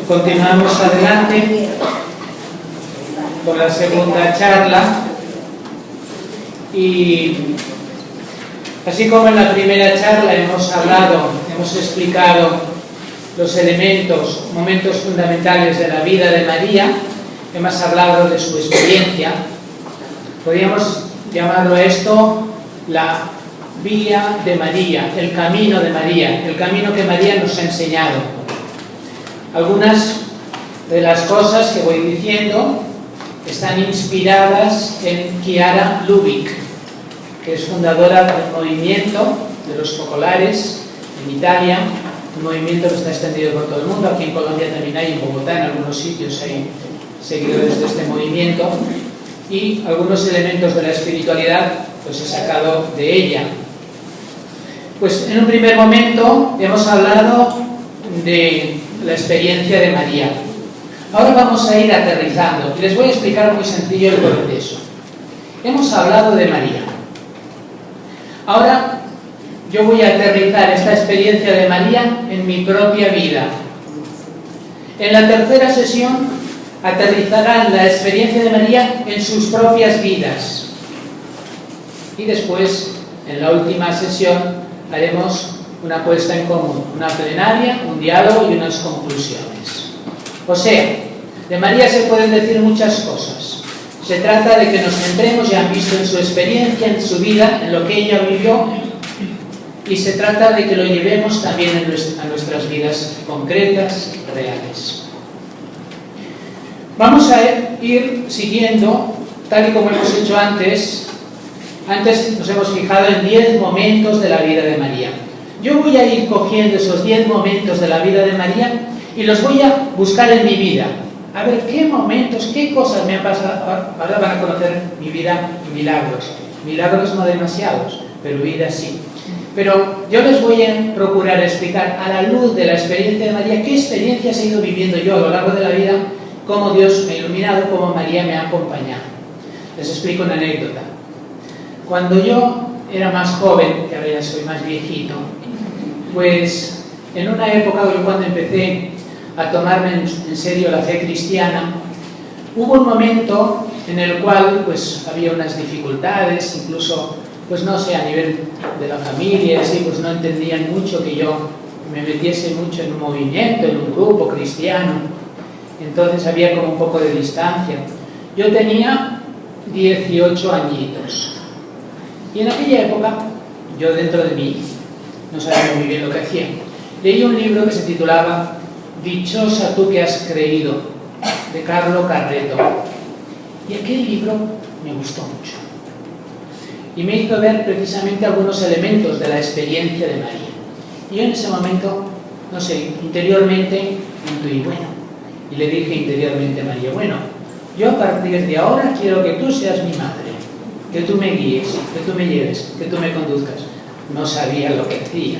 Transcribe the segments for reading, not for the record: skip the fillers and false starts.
Continuamos adelante con la segunda charla y así como en la primera charla hemos explicado los elementos, momentos fundamentales de la vida de María, hemos hablado de su experiencia. Podríamos llamarlo a esto la vía de María, el camino de María, el camino que María nos ha enseñado. Algunas de las cosas que voy diciendo están inspiradas en Chiara Lubich, que es fundadora del movimiento de los focolares en Italia, un movimiento que está extendido por todo el mundo. Aquí en Colombia también hay, en Bogotá, en algunos sitios hay seguidores de este movimiento, y algunos elementos de la espiritualidad pues he sacado de ella. Pues en un primer momento hemos hablado de la experiencia de María. Ahora vamos a ir aterrizando y les voy a explicar muy sencillo el proceso. Hemos hablado de María. Ahora yo voy a aterrizar esta experiencia de María en mi propia vida. En la tercera sesión aterrizarán la experiencia de María en sus propias vidas. Y después, en la última sesión, haremos una puesta en común, una plenaria, un diálogo y unas conclusiones. O sea, de María se pueden decir muchas cosas. Se trata de que nos centremos, ya han visto, en su experiencia, en su vida, en lo que ella vivió, y se trata de que lo llevemos también a nuestras vidas concretas, reales. Vamos a ir siguiendo, tal y como hemos hecho antes. Antes nos hemos fijado en 10 momentos de la vida de María. Yo voy a ir cogiendo esos 10 momentos de la vida de María y los voy a buscar en mi vida. A ver qué momentos, qué cosas me han pasado. Ahora van a conocer mi vida y milagros. Milagros no demasiados, pero vida sí. Pero yo les voy a procurar explicar a la luz de la experiencia de María qué experiencias he ido viviendo yo a lo largo de la vida, cómo Dios me ha iluminado, cómo María me ha acompañado. Les explico una anécdota. Cuando yo era más joven, que ahora ya soy más viejito, pues en una época, cuando empecé a tomarme en serio la fe cristiana, hubo un momento en el cual pues había unas dificultades, incluso pues no sé, a nivel de la familia, así, pues no entendían mucho que yo me metiese mucho en un movimiento, en un grupo cristiano. Entonces había como un poco de distancia. Yo tenía 18 añitos. Y en aquella época, yo dentro de mí, no sabía muy bien lo que hacía. Leí un libro que se titulaba Dichosa tú que has creído, de Carlo Carretto. Y aquel libro me gustó mucho. Y me hizo ver precisamente algunos elementos de la experiencia de María. Y yo en ese momento, no sé, interiormente intuí, bueno, y le dije interiormente a María, bueno, yo a partir de ahora quiero que tú seas mi madre, que tú me guíes, que tú me lleves, que tú me conduzcas. No sabía lo que hacía,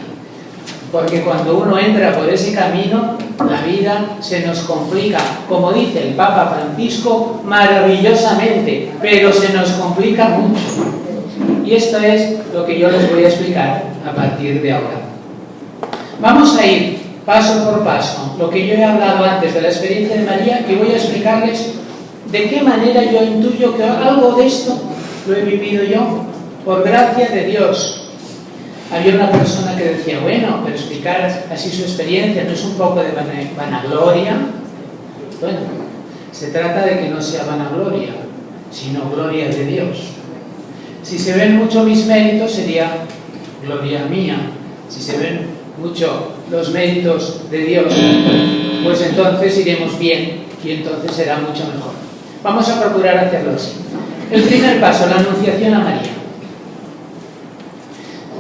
porque cuando uno entra por ese camino, la vida se nos complica, como dice el Papa Francisco, maravillosamente, pero se nos complica mucho. Y esto es lo que yo les voy a explicar a partir de ahora. Vamos a ir paso por paso, lo que yo he hablado antes de la experiencia de María, y voy a explicarles de qué manera yo intuyo que algo de esto lo he vivido yo por gracia de Dios. Había una persona que decía, bueno, pero explicar así su experiencia no es un poco de vanagloria. Bueno, se trata de que no sea vanagloria, sino gloria de Dios. Si se ven mucho mis méritos sería gloria mía. Si se ven mucho los méritos de Dios, pues entonces iremos bien y entonces será mucho mejor. Vamos a procurar hacerlo así. El primer paso, la anunciación a María.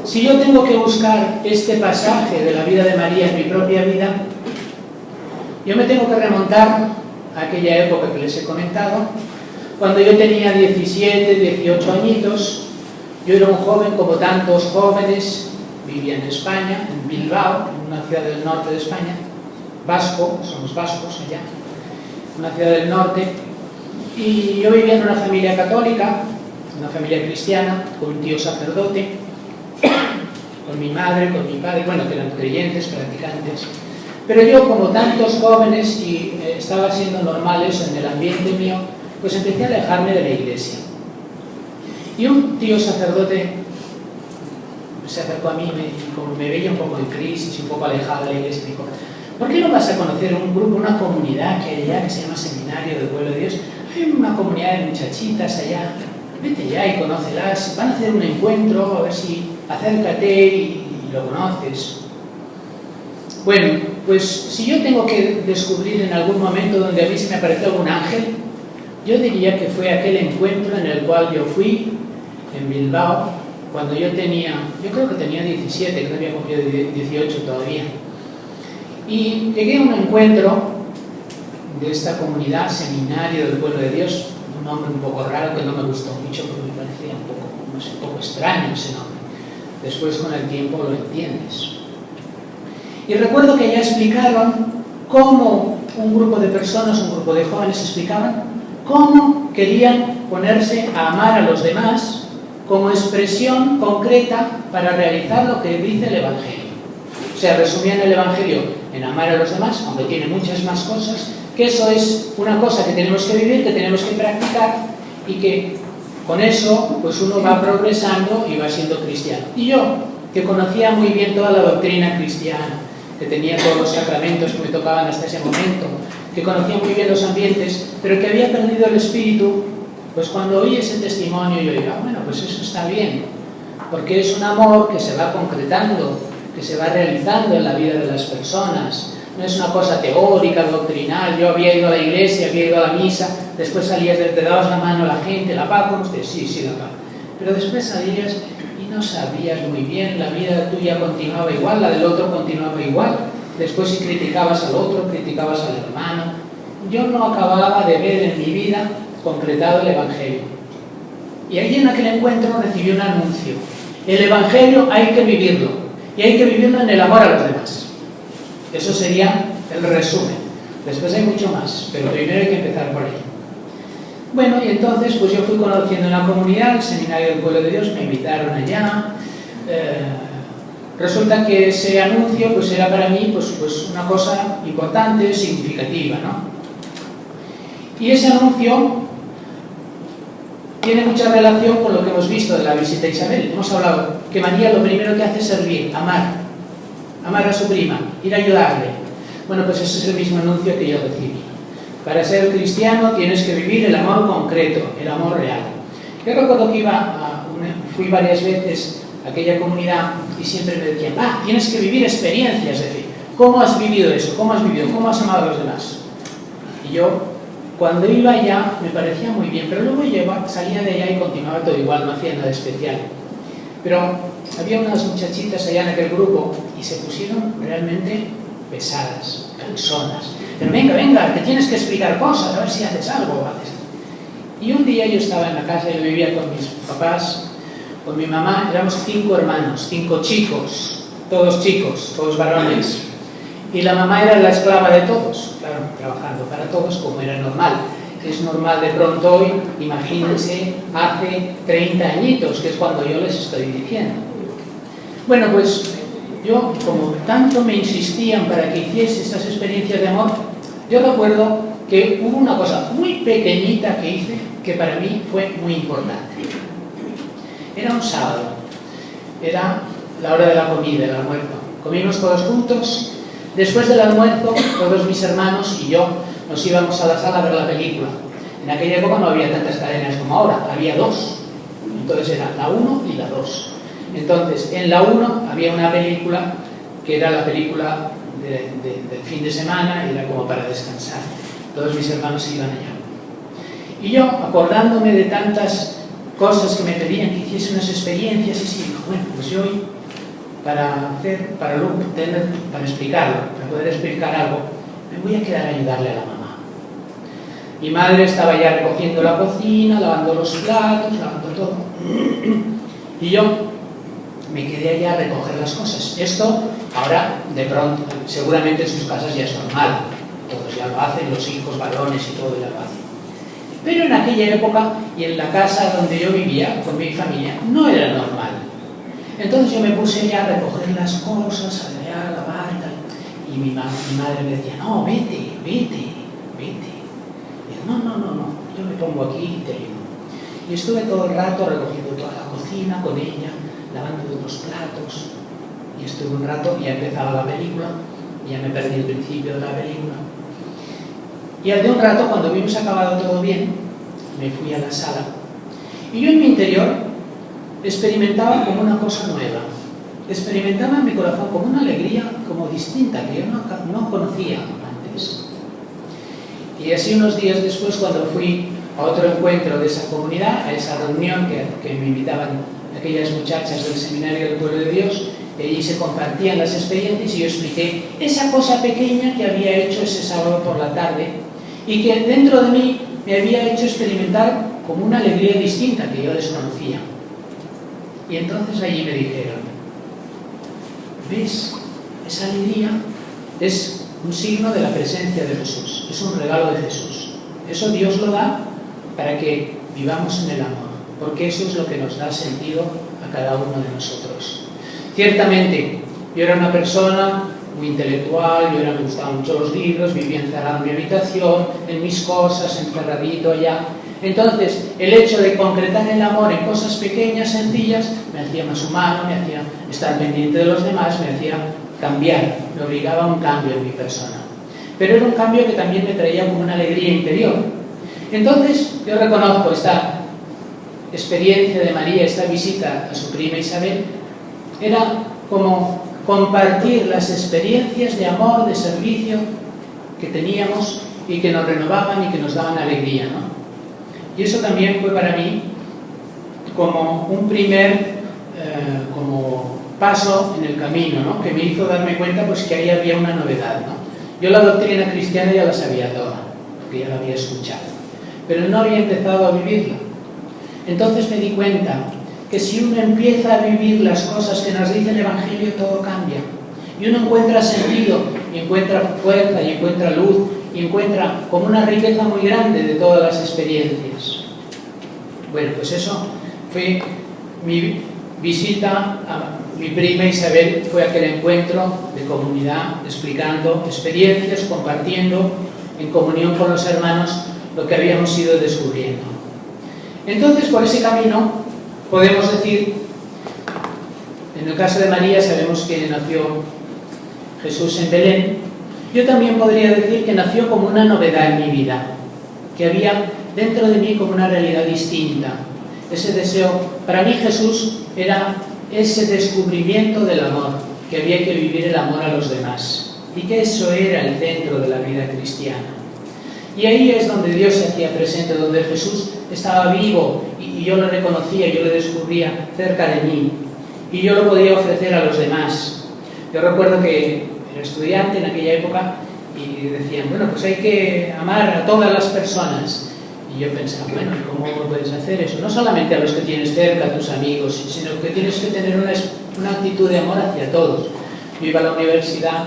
Si yo tengo que buscar este pasaje de la vida de María en mi propia vida, yo me tengo que remontar a aquella época que les he comentado, cuando yo tenía 17, 18 añitos. Yo era un joven como tantos jóvenes, vivía en España, en Bilbao, en una ciudad del norte de España, vasco, somos vascos allá, una ciudad del norte, y yo vivía en una familia católica, una familia cristiana, con un tío sacerdote, con mi madre, con mi padre, bueno, que eran creyentes, practicantes. Pero yo, como tantos jóvenes, y estaba siendo normal eso en el ambiente mío, pues empecé a alejarme de la iglesia. Y un tío sacerdote se acercó a mí y como me veía un poco en crisis, un poco alejado de la iglesia, me dijo: ¿por qué no vas a conocer un grupo, una comunidad que hay allá que se llama Seminario del Pueblo de Dios? Hay una comunidad de muchachitas allá, vete ya y conócelas, van a hacer un encuentro, a ver si acércate y lo conoces. Bueno, pues si yo tengo que descubrir en algún momento donde a mí se me apareció algún ángel, yo diría que fue aquel encuentro en el cual yo fui en Bilbao, cuando yo creo que tenía 17, que no había cumplido 18 todavía. Y llegué a un encuentro de esta comunidad, Seminario del Pueblo de Dios, un nombre un poco raro que no me gustó mucho porque me parecía un poco extraño ese nombre. Después con el tiempo lo entiendes. Y recuerdo que ya explicaron cómo un grupo de personas, un grupo de jóvenes explicaban cómo querían ponerse a amar a los demás como expresión concreta para realizar lo que dice el Evangelio. O sea, resumían el Evangelio en amar a los demás, aunque tiene muchas más cosas, que eso es una cosa que tenemos que vivir, que tenemos que practicar y que con eso pues uno va progresando y va siendo cristiano. Y yo, que conocía muy bien toda la doctrina cristiana, que tenía todos los sacramentos que me tocaban hasta ese momento, que conocía muy bien los ambientes, pero que había perdido el espíritu, pues cuando oí ese testimonio yo digo: bueno, pues eso está bien, porque es un amor que se va concretando, que se va realizando en la vida de las personas. No es una cosa teórica, doctrinal. Yo había ido a la iglesia, había ido a la misa, después salías, te dabas la mano a la gente, la paz con usted, sí, la paz. Pero después salías y no sabías muy bien, la vida tuya continuaba igual, la del otro continuaba igual. Después si criticabas al otro, criticabas al hermano. Yo no acababa de ver en mi vida concretado el Evangelio. Y allí en aquel encuentro recibí un anuncio: el Evangelio hay que vivirlo, y hay que vivirlo en el amor a los demás. Eso sería el resumen. Después hay mucho más, pero primero hay que empezar por ahí. Bueno, y entonces pues yo fui conociendo una comunidad, el Seminario del Pueblo de Dios, me invitaron allá. Resulta que ese anuncio pues era para mí pues una cosa importante, significativa, ¿no? Y ese anuncio tiene mucha relación con lo que hemos visto de la visita a Isabel. Hemos hablado que María lo primero que hace es servir, amar a su prima, ir a ayudarle. Bueno, pues ese es el mismo anuncio que yo recibí. Para ser cristiano tienes que vivir el amor concreto, el amor real. Yo recuerdo que fui varias veces a aquella comunidad y siempre me decían: tienes que vivir experiencias de fe. ¿Cómo has vivido eso? ¿Cómo has vivido? ¿Cómo has amado a los demás? Y yo, cuando iba allá, me parecía muy bien, pero luego salía de allá y continuaba todo igual, no hacía nada especial. Pero había unas muchachitas allá en aquel grupo y se pusieron realmente pesadas, cansonas. Pero venga, te tienes que explicar cosas, a ver si haces algo. Y un día yo estaba en la casa, yo vivía con mis papás, con mi mamá, éramos 5 hermanos, 5 chicos, todos varones. Y la mamá era la esclava de todos, claro, trabajando para todos como era normal. Es normal de pronto hoy, imagínense, hace 30 añitos, que es cuando yo les estoy diciendo. Bueno, pues yo, como tanto me insistían para que hiciese estas experiencias de amor, yo recuerdo que hubo una cosa muy pequeñita que hice que para mí fue muy importante. Era un sábado, era la hora de la comida, el almuerzo. Comimos todos juntos. Después del almuerzo, todos mis hermanos y yo nos íbamos a la sala a ver la película. En aquella época no había tantas cadenas como ahora, había 2. Entonces era la 1 y la 2. Entonces, en la 1 había una película que era la película del fin de semana, y era como para descansar. Todos mis hermanos iban allá. Y yo, acordándome de tantas cosas que me pedían que hiciese unas experiencias, y sí, bueno, pues yo hoy, para explicarlo, para poder explicar algo, me voy a quedar a ayudarle a la mamá. Mi madre estaba ya recogiendo la cocina, lavando los platos, lavando todo. Y yo me quedé allá a recoger las cosas. Esto, ahora, de pronto, seguramente en sus casas ya es normal. Todos ya lo hacen, los hijos, varones y todo ya lo hacen. Pero en aquella época, y en la casa donde yo vivía, con mi familia, no era normal. Entonces yo me puse ya a recoger las cosas, a lavar y tal. Y mi madre me decía, no, vete. Y yo, no, yo me pongo aquí y te ayudo. Y estuve todo el rato recogiendo toda la cocina con ella, lavando unos platos. Y estuve un rato, ya empezaba la película, ya me perdí el principio de la película. Y al de un rato, cuando vimos acabado todo bien, me fui a la sala. Y yo en mi interior experimentaba como una cosa nueva. Experimentaba en mi corazón como una alegría como distinta, que yo no conocía antes. Y así unos días después, cuando fui a otro encuentro de esa comunidad, a esa reunión que me invitaban aquellas muchachas del Seminario del Pueblo de Dios, y allí se compartían las experiencias y yo expliqué esa cosa pequeña que había hecho ese sábado por la tarde y que dentro de mí me había hecho experimentar como una alegría distinta que yo desconocía. Y entonces allí me dijeron, ¿ves? Esa alegría es un signo de la presencia de Jesús, es un regalo de Jesús. Eso Dios lo da para que vivamos en el amor, porque eso es lo que nos da sentido a cada uno de nosotros. Ciertamente, yo era una persona muy intelectual, me gustaban mucho los libros, vivía encerrado en mi habitación, en mis cosas, encerradito allá. Entonces, el hecho de concretar el amor en cosas pequeñas, sencillas, me hacía más humano, me hacía estar pendiente de los demás, me hacía cambiar, me obligaba a un cambio en mi persona. Pero era un cambio que también me traía como una alegría interior. Entonces, yo reconozco esta experiencia de María, esta visita a su prima Isabel, era como compartir las experiencias de amor, de servicio que teníamos y que nos renovaban y que nos daban alegría, ¿no? Y eso también fue para mí como un primer como paso en el camino, ¿no? Que me hizo darme cuenta pues, que ahí había una novedad, ¿no? Yo la doctrina cristiana ya la sabía toda, porque ya la había escuchado, pero no había empezado a vivirla. Entonces me di cuenta que si uno empieza a vivir las cosas que nos dice el Evangelio, todo cambia. Y uno encuentra sentido, y encuentra fuerza, y encuentra luz, y encuentra como una riqueza muy grande de todas las experiencias. Bueno, pues eso fue mi visita a mi prima Isabel, fue aquel encuentro de comunidad, explicando experiencias, compartiendo en comunión con los hermanos lo que habíamos ido descubriendo. Entonces, por ese camino, podemos decir, en el caso de María sabemos que nació Jesús en Belén. Yo también podría decir que nació como una novedad en mi vida, que había dentro de mí como una realidad distinta. Ese deseo, para mí Jesús era ese descubrimiento del amor, que había que vivir el amor a los demás, y que eso era el centro de la vida cristiana. Y ahí es donde Dios se hacía presente, donde Jesús estaba vivo y yo lo reconocía, yo lo descubría cerca de mí y yo lo podía ofrecer a los demás. Yo recuerdo que era estudiante en aquella época y decían, bueno, pues hay que amar a todas las personas. Y yo pensaba, bueno, ¿cómo puedes hacer eso? No solamente a los que tienes cerca, a tus amigos, sino que tienes que tener una actitud de amor hacia todos. Yo iba a la universidad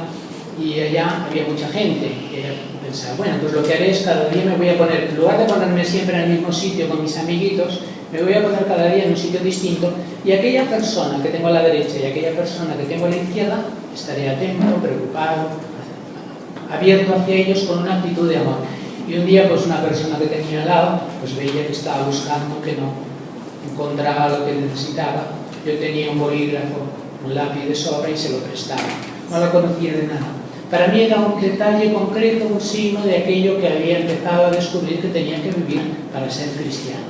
y allá había mucha gente. Y pensaba, bueno, pues lo que haré es cada día me voy a poner, en lugar de ponerme siempre en el mismo sitio con mis amiguitos, me voy a poner cada día en un sitio distinto y aquella persona que tengo a la derecha y aquella persona que tengo a la izquierda, estaré atento, preocupado, abierto hacia ellos con una actitud de amor. Y un día, pues una persona que tenía al lado, pues veía que estaba buscando, que no encontraba lo que necesitaba. Yo tenía un bolígrafo, un lápiz de sobra y se lo prestaba. No la conocía de nada. Para mí era un detalle concreto, un signo de aquello que había empezado a descubrir que tenía que vivir para ser cristiano.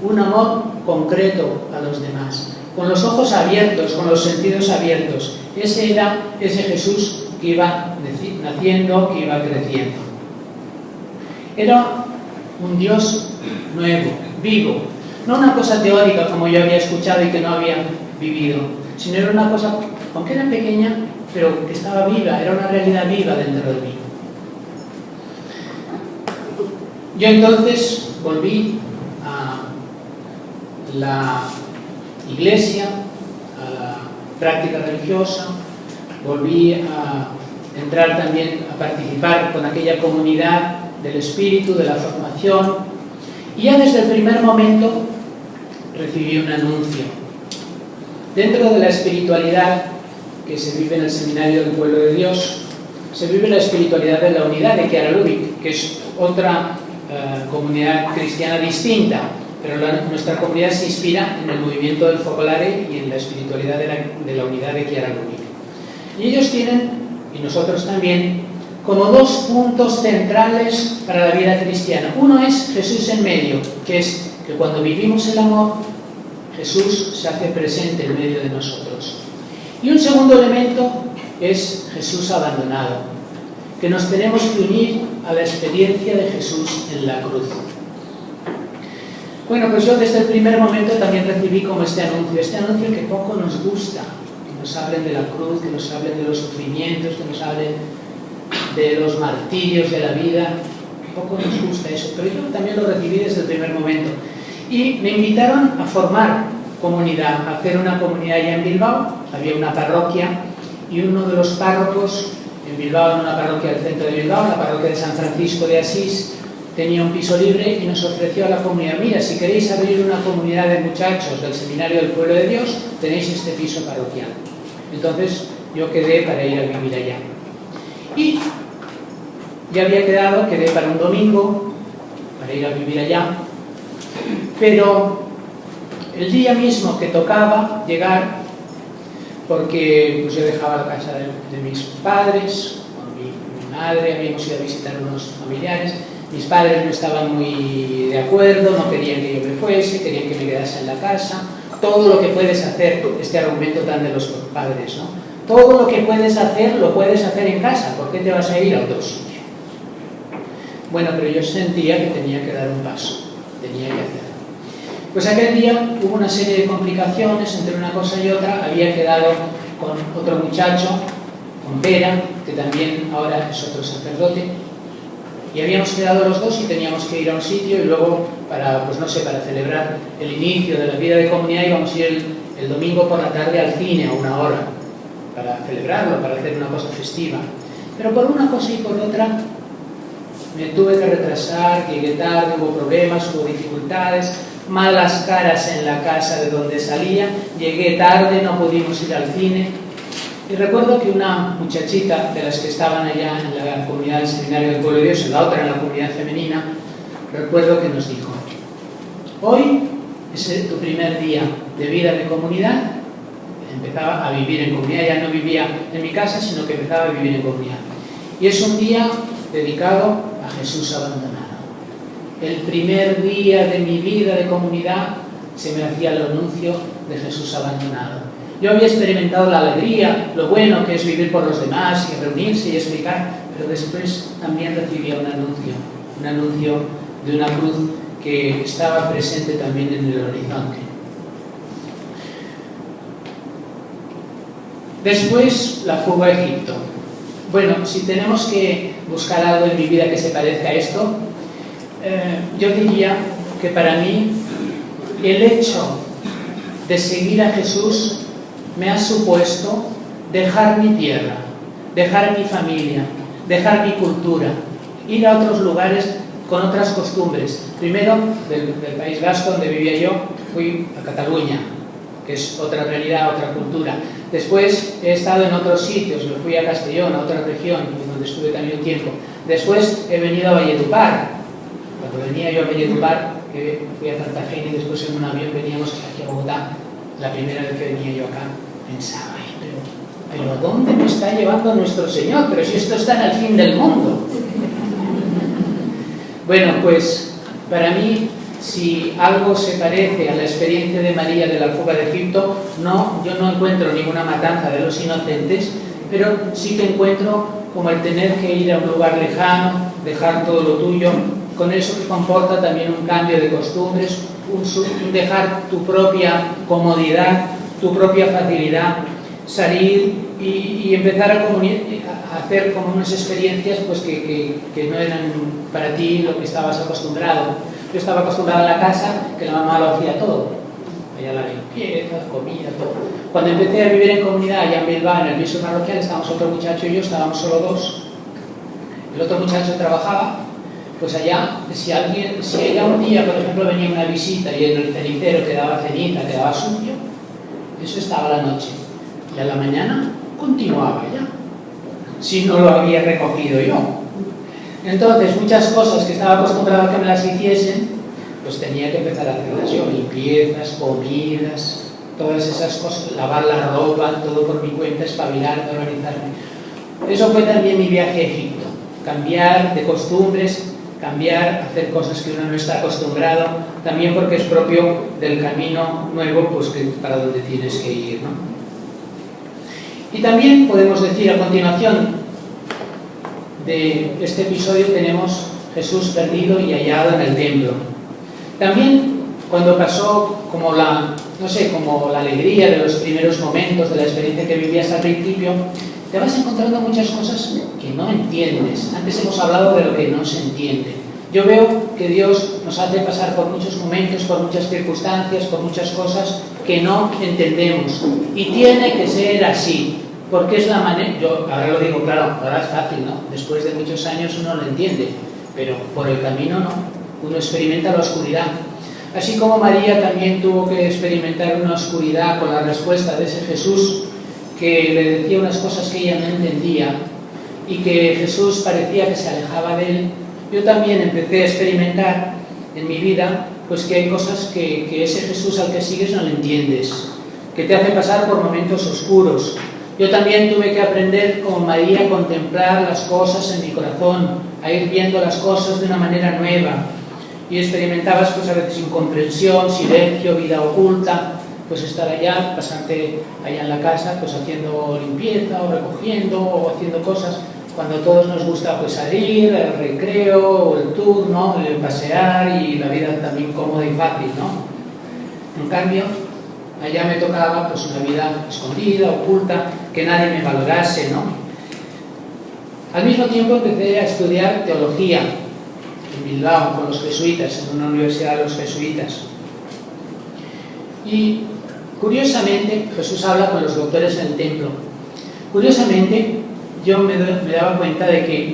Un amor concreto a los demás, con los ojos abiertos, con los sentidos abiertos. Ese era ese Jesús que iba naciendo, que iba creciendo. Era un Dios nuevo, vivo, no una cosa teórica como yo había escuchado y que no había vivido, sino era una cosa, aunque era pequeña, pero que estaba viva, era una realidad viva dentro de mí. Yo entonces volví a la iglesia, a la práctica religiosa, volví a entrar también a participar con aquella comunidad del espíritu, de la formación, y ya desde el primer momento recibí un anuncio. Dentro de la espiritualidad que se vive en el Seminario del Pueblo de Dios, se vive la espiritualidad de la unidad de Chiara Lubich, que es otra comunidad cristiana distinta, pero nuestra comunidad se inspira en el movimiento del Focolare y en la espiritualidad de la unidad de Chiara Lubich. Y ellos tienen, y nosotros también, como dos puntos centrales para la vida cristiana. Uno es Jesús en medio, que es que cuando vivimos el amor, Jesús se hace presente en medio de nosotros. Y un segundo elemento es Jesús abandonado, que nos tenemos que unir a la experiencia de Jesús en la cruz. Bueno, pues yo desde el primer momento también recibí como este anuncio que poco nos gusta, que nos hablen de la cruz, que nos hablen de los sufrimientos, que nos hablen de los martirios de la vida. Poco nos gusta eso, pero yo también lo recibí desde el primer momento. Y me invitaron a formar comunidad, a hacer una comunidad allá en Bilbao. Había una parroquia y uno de los párrocos en Bilbao, en una parroquia del centro de Bilbao, la parroquia de San Francisco de Asís, tenía un piso libre y nos ofreció a la comunidad: mira, si queréis abrir una comunidad de muchachos del Seminario del Pueblo de Dios, tenéis este piso parroquial. Entonces yo quedé para ir a vivir allá. Y ya había quedé para un domingo, para ir a vivir allá, pero el día mismo que tocaba llegar, porque pues yo dejaba la casa de mis padres, con mi madre, habíamos ido a visitar unos familiares, mis padres no estaban muy de acuerdo, no querían que yo me fuese, querían que me quedase en la casa. Todo lo que puedes hacer, este argumento tan de los padres, ¿no? Todo lo que puedes hacer, lo puedes hacer en casa. ¿Por qué te vas a ir a otro sitio? Bueno, pero yo sentía que tenía que dar un paso, tenía que hacerlo. Pues aquel día hubo una serie de complicaciones entre una cosa y otra. Había quedado con otro muchacho, con Vera, que también ahora es otro sacerdote, y habíamos quedado los dos y teníamos que ir a un sitio, y luego para celebrar el inicio de la vida de comunidad íbamos a ir el domingo por la tarde al cine a 1 hora, para celebrarlo, para hacer una cosa festiva. Pero por una cosa y por otra me tuve que retrasar, llegué tarde, hubo problemas, hubo dificultades, malas caras en la casa de donde salía, llegué tarde, no pudimos ir al cine. Y recuerdo que una muchachita de las que estaban allá en la comunidad del Seminario del Pueblo de Dios, en la otra, en la comunidad femenina, recuerdo que nos dijo: hoy es tu primer día de vida de comunidad. Empezaba a vivir en comunidad, ya no vivía en mi casa, sino que empezaba a vivir en comunidad. Y es un día dedicado a Jesús abandonado. El primer día de mi vida de comunidad se me hacía el anuncio de Jesús abandonado. Yo había experimentado la alegría, lo bueno que es vivir por los demás y reunirse y explicar, pero después también recibía un anuncio de una cruz que estaba presente también en el horizonte. Después, la fuga a Egipto. Bueno, si tenemos que buscar algo en mi vida que se parezca a esto, yo diría que para mí el hecho de seguir a Jesús me ha supuesto dejar mi tierra, dejar mi familia, dejar mi cultura, ir a otros lugares con otras costumbres. Primero, del País Vasco, donde vivía yo, fui a Cataluña, que es otra realidad, otra cultura. Después he estado en otros sitios, me fui a Castellón, a otra región, donde estuve también un tiempo. Después he venido a Valledupar. Cuando venía yo a Valledupar, que fui a Cartagena y después en un avión veníamos aquí a Bogotá, la primera vez que venía yo acá, pensaba: pero ¿a dónde me está llevando nuestro Señor? Pero si esto está en el fin del mundo. Bueno, pues para mí, si algo se parece a la experiencia de María de la fuga de Egipto, yo no encuentro ninguna matanza de los inocentes, pero sí que encuentro como el tener que ir a un lugar lejano, dejar todo lo tuyo, con eso que comporta también un cambio de costumbres, un dejar tu propia comodidad, tu propia facilidad, salir y empezar a hacer como unas experiencias pues que no eran para ti lo que estabas acostumbrado. Yo estaba acostumbrado a la casa, que la mamá lo hacía todo. Allá la limpieza, comida, todo. Cuando empecé a vivir en comunidad, allá en Bilbao, en el piso parroquial, estábamos otro muchacho y yo, estábamos solo dos. El otro muchacho trabajaba, pues allá, si allá un día, por ejemplo, venía una visita y en el cenicero quedaba ceniza, quedaba sucio, eso estaba a la noche. Y a la mañana continuaba ya. si no lo había recogido yo. Entonces, muchas cosas que estaba acostumbrado a que me las hiciesen, pues tenía que empezar a hacerlas yo, limpiezas, comidas, todas esas cosas, lavar la ropa, todo por mi cuenta, espabilarme, organizarme. Eso fue también mi viaje a Egipto, cambiar de costumbres, cambiar, hacer cosas que uno no está acostumbrado, también porque es propio del camino nuevo, pues que para donde tienes que ir, ¿no? Y también podemos decir a continuación de este episodio tenemos Jesús perdido y hallado en el templo. También cuando pasó como la alegría de los primeros momentos de la experiencia que vivías al principio, te vas encontrando muchas cosas que no entiendes. Antes hemos hablado de lo que no se entiende. Yo veo que Dios nos hace pasar por muchos momentos, por muchas circunstancias, por muchas cosas que no entendemos. Y tiene que ser así, porque es la manera... Yo ahora lo digo, claro, ahora es fácil, ¿no? Después de muchos años uno lo entiende, pero por el camino no. Uno experimenta la oscuridad. Así como María también tuvo que experimentar una oscuridad con la respuesta de ese Jesús que le decía unas cosas que ella no entendía y que Jesús parecía que se alejaba de él, yo también empecé a experimentar en mi vida pues que hay cosas que ese Jesús al que sigues no le entiendes, que te hace pasar por momentos oscuros. Yo también tuve que aprender, como María, a contemplar las cosas en mi corazón, a ir viendo las cosas de una manera nueva. Y experimentabas pues a veces incomprensión, silencio, vida oculta, pues estar allá, pasarte allá en la casa, pues haciendo limpieza o recogiendo o haciendo cosas, cuando a todos nos gusta pues salir, el recreo, o el tour, ¿no? El pasear y la vida también cómoda y fácil, ¿no? En cambio, allá me tocaba pues una vida escondida, oculta, que nadie me valorase, ¿no? Al mismo tiempo empecé a estudiar teología en Bilbao con los jesuitas, en una universidad de los jesuitas. Y curiosamente, Jesús habla con los doctores en el templo. Curiosamente, yo me daba cuenta de que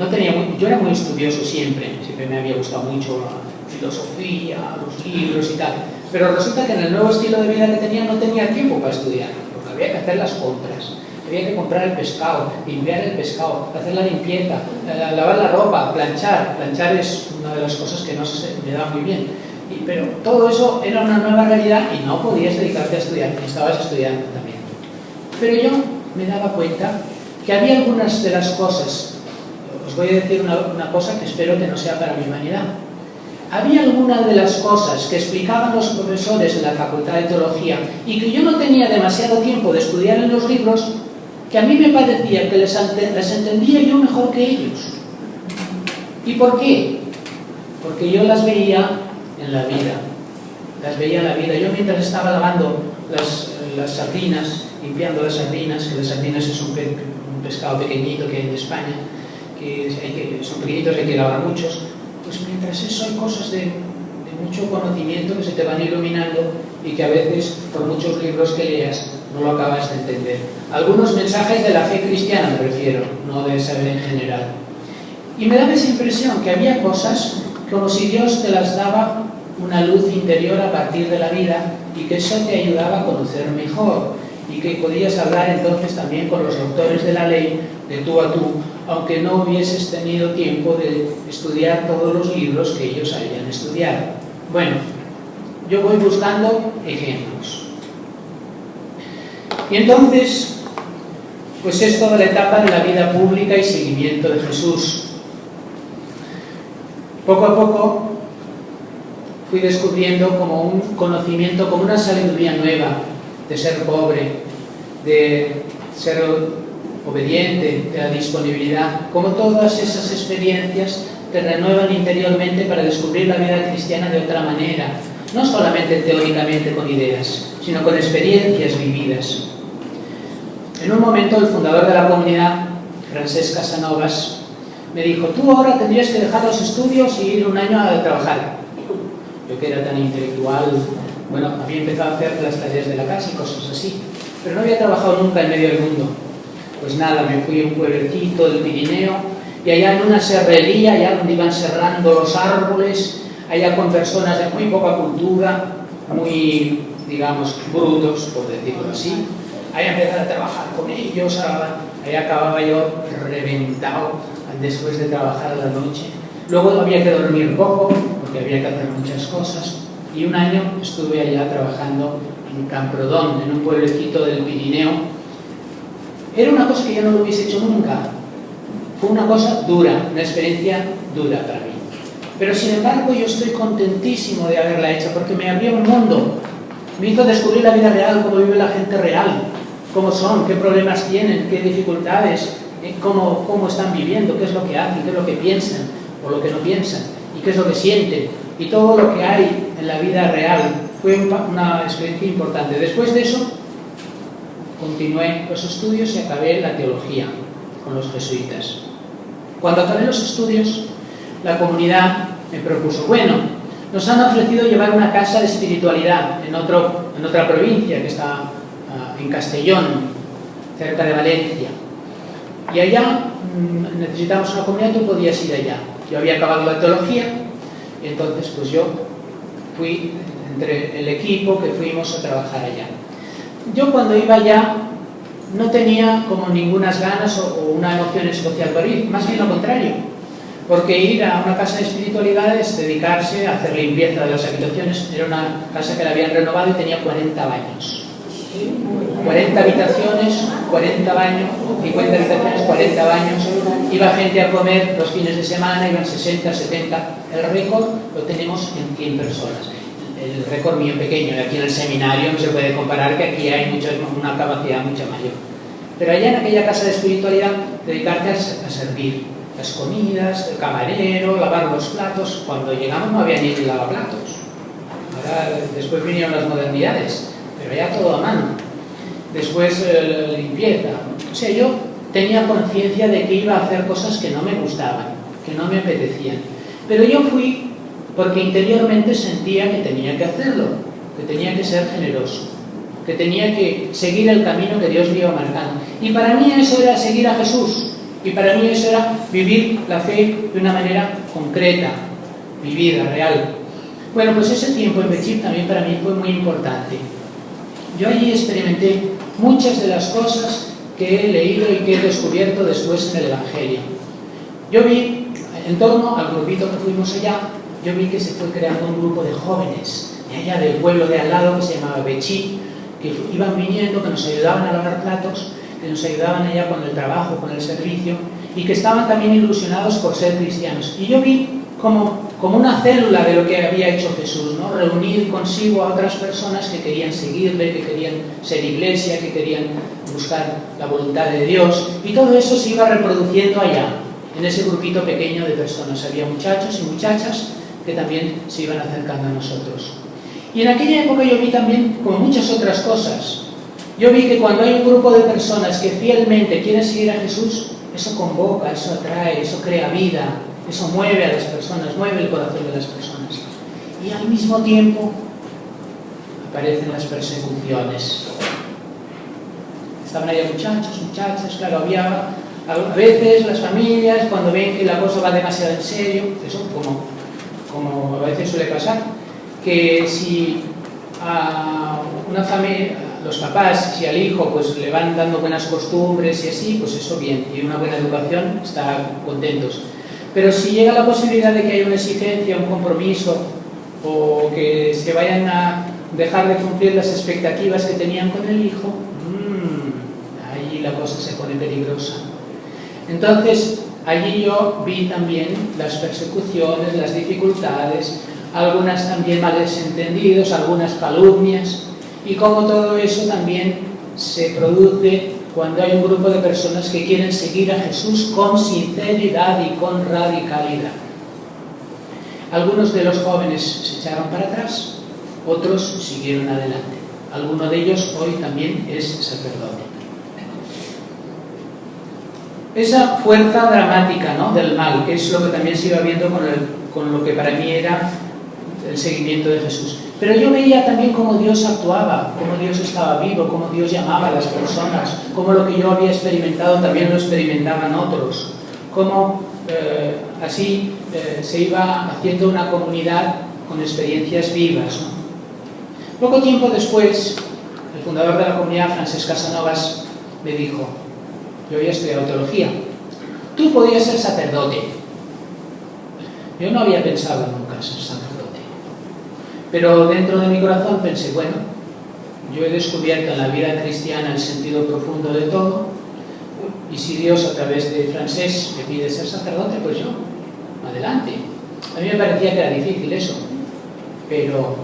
yo era muy estudioso siempre me había gustado mucho la filosofía, los libros y tal, pero resulta que en el nuevo estilo de vida que tenía no tenía tiempo para estudiar, porque había que hacer las compras, había que comprar el pescado, limpiar el pescado, hacer la limpieza, lavar la ropa, planchar es una de las cosas que no me da muy bien. Pero todo eso era una nueva realidad y no podías dedicarte a estudiar, y estabas estudiando también. Pero yo me daba cuenta que había algunas de las cosas, os voy a decir una cosa que espero que no sea para mi vanidad. Había algunas de las cosas que explicaban los profesores en la Facultad de Teología y que yo no tenía demasiado tiempo de estudiar en los libros, que a mí me parecía que las entendía yo mejor que ellos. ¿Y por qué? Porque yo las veía en la vida, Yo mientras estaba lavando las sardinas, limpiando las sardinas, que las sardinas es un pescado pequeñito que hay en España, son pequeñitos, hay que lavar muchos, pues mientras eso hay cosas de mucho conocimiento que se te van iluminando y que a veces, por muchos libros que leas, no lo acabas de entender. Algunos mensajes de la fe cristiana me refiero, no de saber en general. Y me daba esa impresión que había cosas como si Dios te las daba una luz interior a partir de la vida y que eso te ayudaba a conocer mejor y que podías hablar entonces también con los doctores de la ley de tú a tú, aunque no hubieses tenido tiempo de estudiar todos los libros que ellos habían estudiado. Bueno, yo voy buscando ejemplos. Y entonces, pues es toda la etapa de la vida pública y seguimiento de Jesús. Poco a poco fui descubriendo como un conocimiento, como una sabiduría nueva de ser pobre, de ser obediente, de la disponibilidad, como todas esas experiencias te renuevan interiormente para descubrir la vida cristiana de otra manera, no solamente teóricamente con ideas, sino con experiencias vividas. En un momento el fundador de la comunidad, Francesc Casanovas, me dijo: tú ahora tendrías que dejar los estudios y ir un año a trabajar. Yo que era tan intelectual, bueno, había empezado a hacer las tareas de la casa y cosas así, pero no había trabajado nunca en medio del mundo. Pues nada, me fui a un pueblecito del Pirineo y allá en una serrería, allá donde iban serrando los árboles, allá con personas de muy poca cultura, muy, digamos, brutos, por decirlo así, ahí empezaba a trabajar con ellos, ahí acababa yo reventado después de trabajar la noche. Luego había que dormir poco, porque había que hacer muchas cosas, y un año estuve allá trabajando en Camprodón, en un pueblecito del Pirineo. Era una cosa que yo no lo hubiese hecho nunca. Fue una cosa dura, una experiencia dura para mí. Pero sin embargo yo estoy contentísimo de haberla hecho, porque me abrió un mundo. Me hizo descubrir la vida real, cómo vive la gente real, cómo son, qué problemas tienen, qué dificultades, cómo están viviendo, qué es lo que hacen, qué es lo que piensan o lo que no piensan, y qué es lo que sienten, y todo lo que hay en la vida real. Fue una experiencia importante. Después de eso, continué los estudios y acabé la teología con los jesuitas. Cuando acabé los estudios, la comunidad me propuso, bueno, nos han ofrecido llevar una casa de espiritualidad en otra provincia que está en Castellón, cerca de Valencia. Y allá necesitamos una comunidad, tú podías ir allá. Yo había acabado la teología y entonces pues yo fui entre el equipo que fuimos a trabajar allá. Yo cuando iba allá no tenía como ningunas ganas o una emoción especial por ir, más bien lo contrario, porque ir a una casa de espiritualidad es dedicarse a hacer limpieza de las habitaciones. Era una casa que la habían renovado y tenía 40 baños. 40 habitaciones, 40 baños, 50 habitaciones, 40 baños. Iba gente a comer los fines de semana, iban 60, 70. El récord lo tenemos en 100 personas. El récord mío pequeño, aquí en el seminario no se puede comparar, que aquí hay una capacidad mucho mayor. Pero allá en aquella casa de espiritualidad, dedicarte a servir las comidas, el camarero, lavar los platos. Cuando llegamos no había ni lavaplatos. Ahora, después vinieron las modernidades, pero ya todo a mano. Después limpieza. O sea, yo tenía conciencia de que iba a hacer cosas que no me gustaban, que no me apetecían. Pero yo fui porque interiormente sentía que tenía que hacerlo, que tenía que ser generoso, que tenía que seguir el camino que Dios me iba marcando. Y para mí eso era seguir a Jesús. Y para mí eso era vivir la fe de una manera concreta, vivida, real. Bueno, pues ese tiempo en Betxit también para mí fue muy importante. Yo allí experimenté muchas de las cosas que he leído y que he descubierto después en el Evangelio. Yo vi, en torno al grupito que fuimos allá, yo vi que se fue creando un grupo de jóvenes de allá del pueblo de al lado que se llamaba Betxit, que iban viniendo, que nos ayudaban a lavar platos, que nos ayudaban allá con el trabajo, con el servicio, y que estaban también ilusionados por ser cristianos. Y yo vi como una célula de lo que había hecho Jesús, ¿no? Reunir consigo a otras personas que querían seguirle, que querían ser iglesia, que querían buscar la voluntad de Dios, y todo eso se iba reproduciendo allá, en ese grupito pequeño de personas. Había muchachos y muchachas que también se iban acercando a nosotros. Y en aquella época yo vi también como muchas otras cosas. Yo vi que cuando hay un grupo de personas que fielmente quieren seguir a Jesús, eso convoca, eso atrae, eso crea vida, eso mueve a las personas, mueve el corazón de las personas. Y al mismo tiempo aparecen las persecuciones. Estaban ahí muchachos, muchachas, claro, había a veces las familias, cuando ven que la cosa va demasiado en serio, eso como a veces suele pasar, que si a una familia, los papás, si al hijo pues le van dando buenas costumbres y así, pues eso bien, y una buena educación, está contentos. Pero si llega la posibilidad de que haya una exigencia, un compromiso, o que se vayan a dejar de cumplir las expectativas que tenían con el hijo, allí la cosa se pone peligrosa. Entonces, allí yo vi también las persecuciones, las dificultades, algunas también malentendidos, algunas calumnias, y cómo todo eso también se produce cuando hay un grupo de personas que quieren seguir a Jesús con sinceridad y con radicalidad. Algunos de los jóvenes se echaron para atrás, otros siguieron adelante. Alguno de ellos hoy también es sacerdote. Esa fuerza dramática, ¿no?, del mal, que es lo que también se iba viendo con lo que para mí era el seguimiento de Jesús. Pero yo veía también cómo Dios actuaba, cómo Dios estaba vivo, cómo Dios llamaba a las personas, cómo lo que yo había experimentado también lo experimentaban otros, cómo así se iba haciendo una comunidad con experiencias vivas, ¿no? Poco tiempo después, el fundador de la comunidad, Francesc Casanovas, me dijo: yo había estudiado teología, tú podías ser sacerdote. Yo no había pensado nunca ser sacerdote, pero dentro de mi corazón pensé, bueno, yo he descubierto en la vida cristiana el sentido profundo de todo, y si Dios a través de Francesc me pide ser sacerdote, pues yo, adelante. A mí me parecía que era difícil eso, pero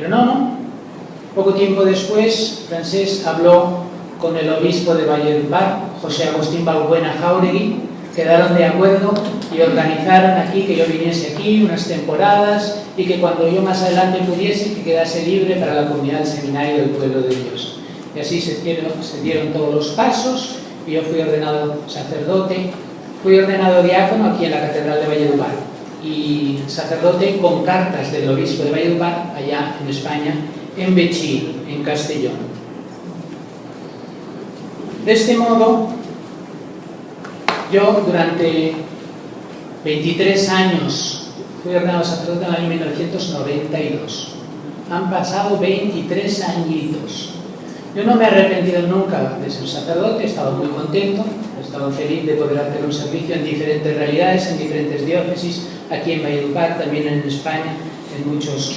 no. Poco tiempo después, Francesc habló con el obispo de Valledupar, José Agustín Balbuena Jáuregui, quedaron de acuerdo y organizaron aquí que yo viniese aquí unas temporadas y que cuando yo más adelante pudiese, que quedase libre para la comunidad del seminario del pueblo de Dios. Y así se dieron todos los pasos y yo fui ordenado sacerdote, fui ordenado diácono aquí en la Catedral de Valledupar y sacerdote con cartas del obispo de Valledupar allá en España, en Betxí, en Castellón. De este modo, yo durante 23 años fui ordenado sacerdote en el año 1992. Han pasado 23 añitos. Yo no me he arrepentido nunca de ser sacerdote, he estado muy contento, he estado feliz de poder hacer un servicio en diferentes realidades, en diferentes diócesis, aquí en Valledupar, también en España, en muchas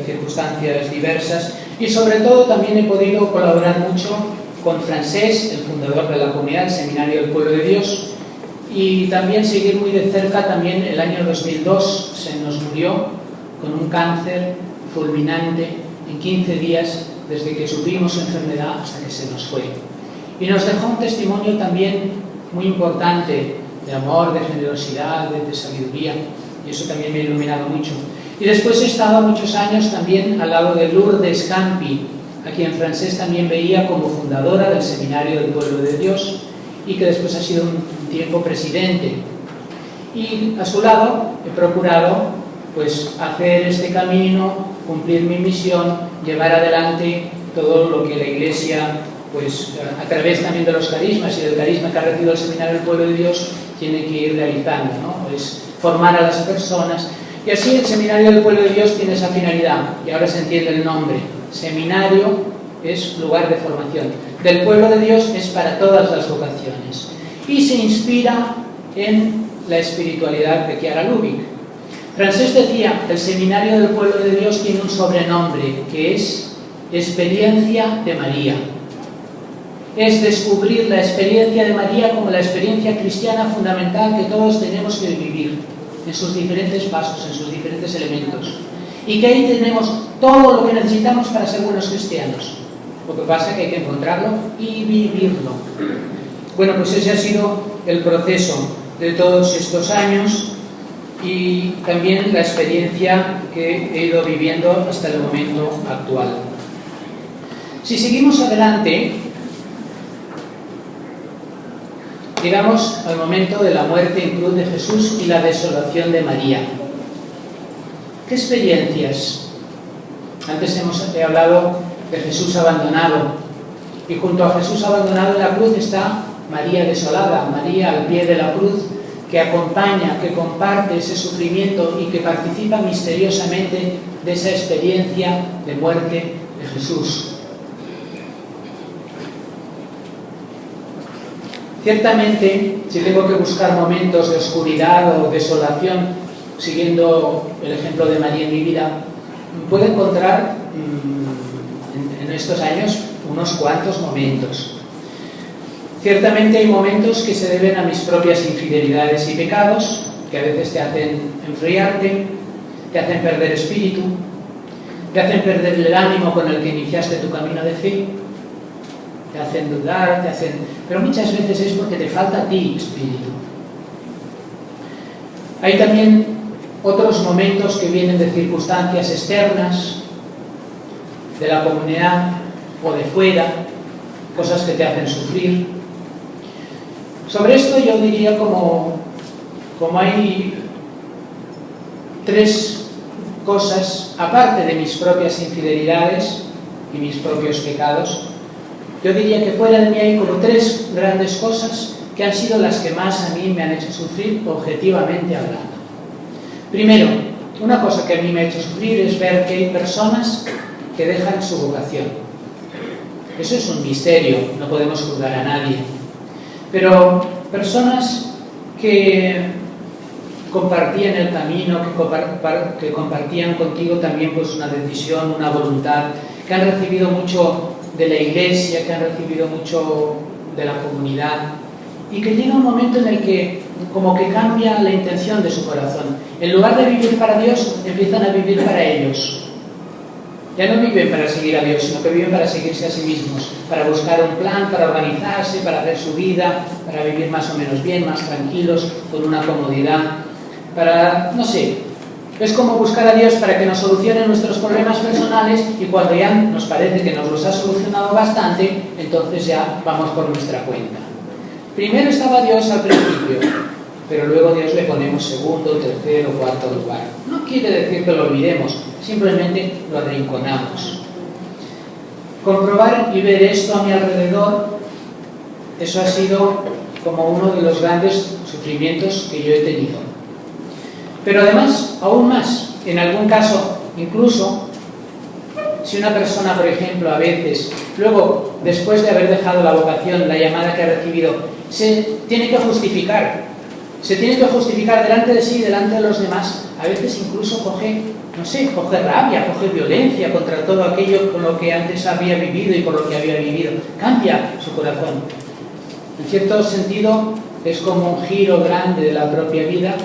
circunstancias diversas, y sobre todo también he podido colaborar mucho con Francesc, el fundador de la comunidad, el Seminario del Pueblo de Dios, y también seguir muy de cerca también el año 2002, se nos murió con un cáncer fulminante en 15 días desde que supimos su enfermedad hasta que se nos fue. Y nos dejó un testimonio también muy importante de amor, de generosidad, de sabiduría, y eso también me ha iluminado mucho. Y después he estado muchos años también al lado de Lourdes Campi, a quien Francesc también veía como fundadora del Seminario del Pueblo de Dios y que después ha sido un tiempo presidente. Y a su lado he procurado pues hacer este camino, cumplir mi misión, llevar adelante todo lo que la Iglesia, pues a través también de los carismas y del carisma que ha recibido el Seminario del Pueblo de Dios, tiene que ir realizando, ¿no? Es formar a las personas. Y así el Seminario del Pueblo de Dios tiene esa finalidad, y ahora se entiende el nombre. Seminario es lugar de formación. Del Pueblo de Dios es para todas las vocaciones. Y se inspira en la espiritualidad de Chiara Lubich. Francesc decía, el Seminario del Pueblo de Dios tiene un sobrenombre que es Experiencia de María. Es descubrir la experiencia de María como la experiencia cristiana fundamental que todos tenemos que vivir en sus diferentes pasos, en sus diferentes elementos. Y que ahí tenemos todo lo que necesitamos para ser buenos cristianos. Lo que pasa es que hay que encontrarlo y vivirlo. Bueno, pues ese ha sido el proceso de todos estos años y también la experiencia que he ido viviendo hasta el momento actual. Si seguimos adelante, llegamos al momento de la muerte en cruz de Jesús y la desolación de María. ¿Qué experiencias? Antes he hablado de Jesús abandonado, y junto a Jesús abandonado en la cruz está María desolada, María al pie de la cruz, que acompaña, que comparte ese sufrimiento y que participa misteriosamente de esa experiencia de muerte de Jesús. Ciertamente, si tengo que buscar momentos de oscuridad o desolación, siguiendo el ejemplo de María en mi vida, puedo encontrar en estos años unos cuantos momentos. Ciertamente hay momentos que se deben a mis propias infidelidades y pecados, que a veces te hacen enfriarte, te hacen perder espíritu, te hacen perder el ánimo con el que iniciaste tu camino de fe, te hacen dudar, pero muchas veces es porque te falta a ti espíritu. Hay también otros momentos que vienen de circunstancias externas, de la comunidad o de fuera, cosas que te hacen sufrir. Sobre esto yo diría como hay tres cosas, aparte de mis propias infidelidades y mis propios pecados, yo diría que fuera de mí hay como tres grandes cosas que han sido las que más a mí me han hecho sufrir, objetivamente hablando. Primero, una cosa que a mí me ha hecho sufrir es ver que hay personas que dejan su vocación. Eso es un misterio, no podemos juzgar a nadie. Pero personas que compartían el camino, que compartían contigo también pues una decisión, una voluntad, que han recibido mucho de la iglesia, que han recibido mucho de la comunidad, y que llega un momento en el que como que cambia la intención de su corazón. En lugar de vivir para Dios, empiezan a vivir para ellos. Ya no viven para seguir a Dios, sino que viven para seguirse a sí mismos, para buscar un plan, para organizarse, para hacer su vida, para vivir más o menos bien, más tranquilos, con una comodidad, para, no sé, es como buscar a Dios para que nos solucione nuestros problemas personales, y cuando ya nos parece que nos los ha solucionado bastante, entonces ya vamos por nuestra cuenta. Primero estaba Dios al principio, pero luego Dios le ponemos segundo, tercero, cuarto lugar. No quiere decir que lo olvidemos, simplemente lo arrinconamos. Comprobar y ver esto a mi alrededor, eso ha sido como uno de los grandes sufrimientos que yo he tenido. Pero además, aún más, en algún caso, incluso, si una persona, por ejemplo, a veces, luego, después de haber dejado la vocación, la llamada que ha recibido, se tiene que justificar delante de sí, delante de los demás, a veces incluso coge rabia, coge violencia contra todo aquello con lo que antes había vivido y por lo que había vivido, cambia su corazón. En cierto sentido, es como un giro grande de la propia vida,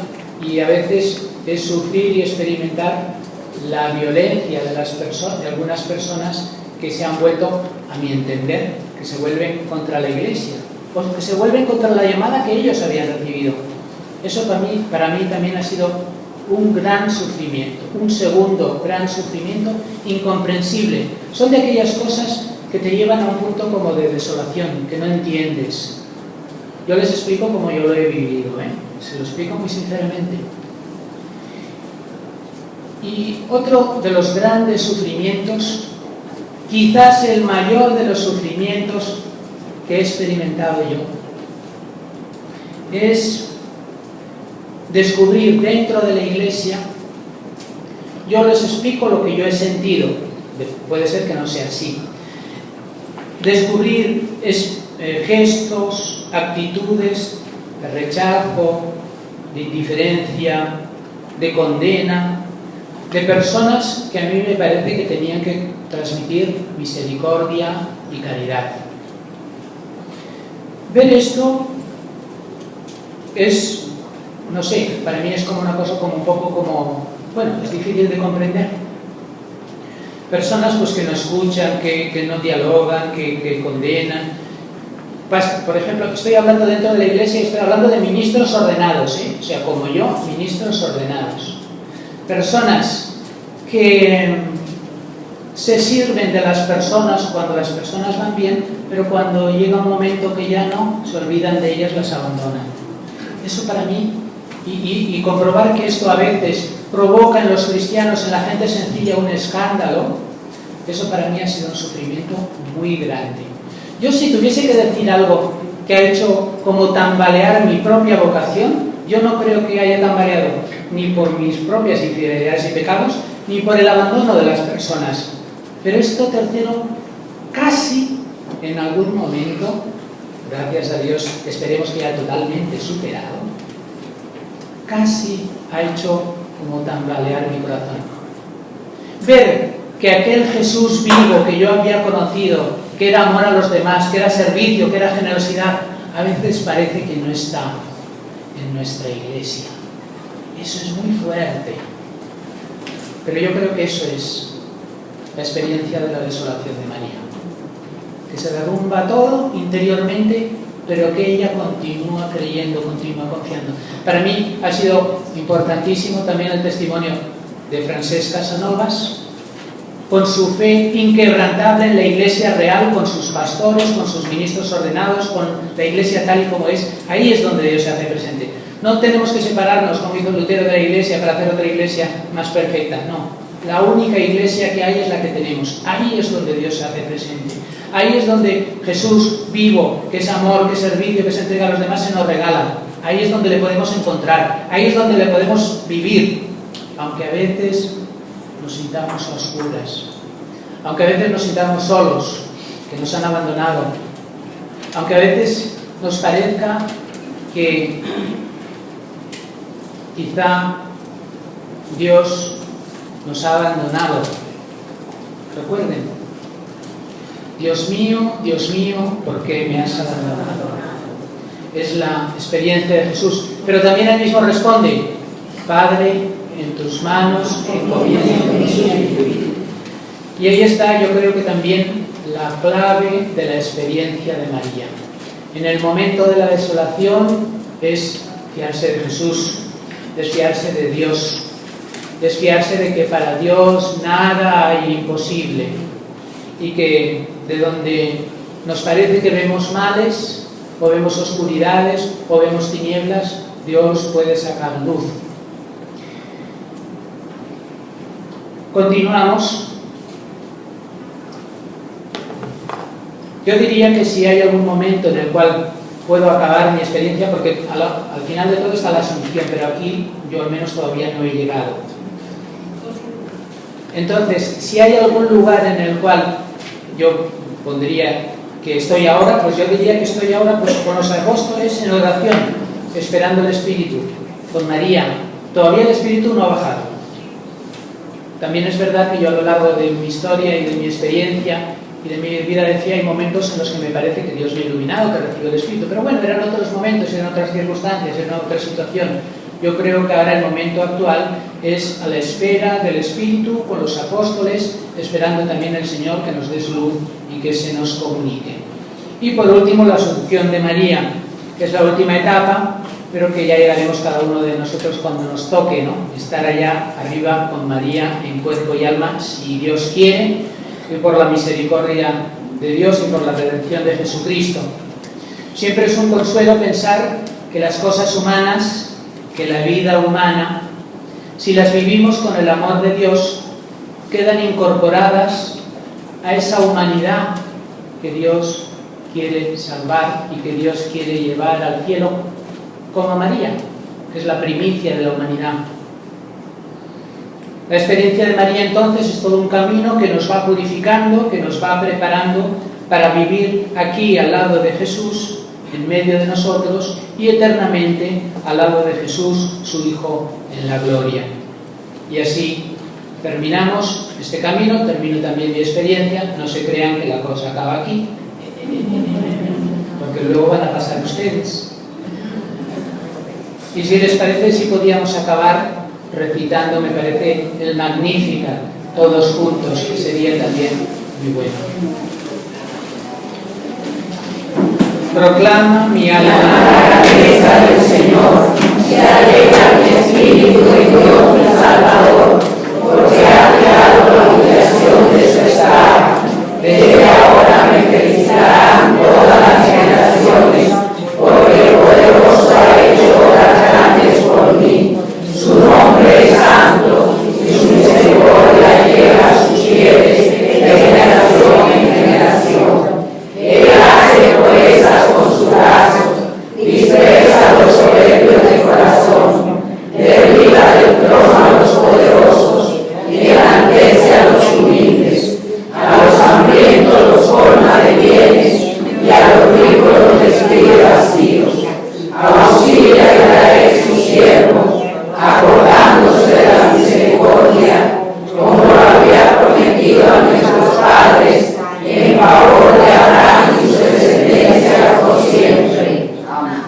y a veces es sufrir y experimentar la violencia de algunas personas que se han vuelto, a mi entender, que se vuelven contra la Iglesia, o que se vuelven contra la llamada que ellos habían recibido. Eso para mí también ha sido un gran sufrimiento, un segundo gran sufrimiento incomprensible. Son de aquellas cosas que te llevan a un punto como de desolación, que no entiendes. Yo les explico como yo lo he vivido, se lo explico muy sinceramente. Y otro de los grandes sufrimientos, quizás el mayor de los sufrimientos que he experimentado yo, es descubrir dentro de la Iglesia, yo les explico lo que yo he sentido, puede ser que no sea así, descubrir gestos, actitudes de rechazo, de indiferencia, de condena, de personas que a mí me parece que tenían que transmitir misericordia y caridad. Ver esto es, no sé, para mí es como una cosa como un poco como, bueno, es difícil de comprender. Personas pues que no escuchan, que no dialogan, que condenan. Por ejemplo, estoy hablando dentro de la Iglesia y estoy hablando de ministros ordenados, o sea, como yo, ministros ordenados. Personas que se sirven de las personas cuando las personas van bien, pero cuando llega un momento que ya no, se olvidan de ellas, las abandonan. Eso para mí, y comprobar que esto a veces provoca en los cristianos, en la gente sencilla, un escándalo, eso para mí ha sido un sufrimiento muy grande. Yo, si tuviese que decir algo que ha hecho como tambalear mi propia vocación, yo no creo que haya tambaleado ni por mis propias infidelidades y pecados, ni por el abandono de las personas. Pero esto tercero, casi en algún momento, gracias a Dios, esperemos que ya totalmente superado, casi ha hecho como tambalear mi corazón. Ver que aquel Jesús vivo que yo había conocido, que era amor a los demás, que era servicio, que era generosidad, a veces parece que no está en nuestra Iglesia. Eso es muy fuerte. Pero yo creo que eso es la experiencia de la desolación de María. Que se derrumba todo interiormente, pero que ella continúa creyendo, continúa confiando. Para mí ha sido importantísimo también el testimonio de Francesca Sanovas, con su fe inquebrantable en la Iglesia real, con sus pastores, con sus ministros ordenados, con la Iglesia tal y como es. Ahí es donde Dios se hace presente. No tenemos que separarnos, como hizo Lutero, de la Iglesia para hacer otra Iglesia más perfecta. No, la única Iglesia que hay es la que tenemos. Ahí es donde Dios se hace presente. Ahí es donde Jesús vivo, que es amor, que es servicio, que se entrega a los demás, se nos regala. Ahí es donde le podemos encontrar. Ahí es donde le podemos vivir. Aunque a veces nos sintamos a oscuras, aunque a veces nos sintamos solos, que nos han abandonado. Aunque a veces nos parezca que quizá Dios nos ha abandonado. Recuerden, Dios mío, ¿por qué me has abandonado? Es la experiencia de Jesús. Pero también él mismo responde: Padre, en tus manos encomiendo mi espíritu. Y ahí está, yo creo que también la clave de la experiencia de María. En el momento de la desolación es fiarse de Jesús, desfiarse de Dios, desfiarse de que para Dios nada hay imposible y que de donde nos parece que vemos males o vemos oscuridades o vemos tinieblas, Dios puede sacar luz. Continuamos. Yo diría que si hay algún momento en el cual puedo acabar mi experiencia, porque al final de todo está la Asunción, pero aquí yo al menos todavía no he llegado. Entonces, si hay algún lugar en el cual yo pondría que estoy ahora, pues yo diría que estoy ahora pues, con los apóstoles en oración, esperando el Espíritu, con María. Todavía el Espíritu no ha bajado. También es verdad que yo a lo largo de mi historia y de mi experiencia y de mi vida decía, hay momentos en los que me parece que Dios me ha iluminado, que recibo el Espíritu, pero bueno, eran otros momentos, eran otras circunstancias, era otra situación. Yo creo que ahora el momento actual es a la espera del Espíritu con los apóstoles, esperando también al Señor que nos dé su luz y que se nos comunique. Y por último, la Asunción de María, que es la última etapa, pero que ya llegaremos cada uno de nosotros cuando nos toque, ¿no? Estar allá arriba con María en cuerpo y alma, si Dios quiere, y por la misericordia de Dios y por la redención de Jesucristo. Siempre es un consuelo pensar que las cosas humanas, que la vida humana, si las vivimos con el amor de Dios, quedan incorporadas a esa humanidad que Dios quiere salvar y que Dios quiere llevar al cielo, como María, que es la primicia de la humanidad. La experiencia de María entonces es todo un camino que nos va purificando, que nos va preparando para vivir aquí al lado de Jesús, en medio de nosotros, y eternamente al lado de Jesús, su Hijo, en la gloria. Y así terminamos este camino, termino también mi experiencia. No se crean que la cosa acaba aquí, porque luego van a pasar ustedes. Y si les parece, si podíamos acabar recitando, me parece, el Magnificat, todos juntos, que sería también muy bueno. Proclama mi alma la grandeza del Señor, y alegra mi espíritu en Dios mi Salvador, porque ha creado la humillación de su estado. Desde ahora me felicitarán todas las generaciones, porque el poderoso ha hecho obras grandes por mí. Su nombre es santo, y su misericordia llega a sus fieles de generación en generación. Él hace proezas con su brazo, dispersa a los soberbios de corazón, derriba del trono a los poderosos, y enaltece a los humildes. A los hambrientos los colma de bienes, y a los ricos los despide vacíos. Auxilia a Israel su siervo, acordándose de la misericordia, como lo había prometido a nuestros padres, en favor de Abraham y su descendencia por siempre. Amén.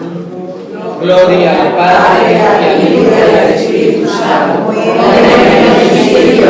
Gloria al Padre, y al Hijo y al Espíritu Santo, como en el principio,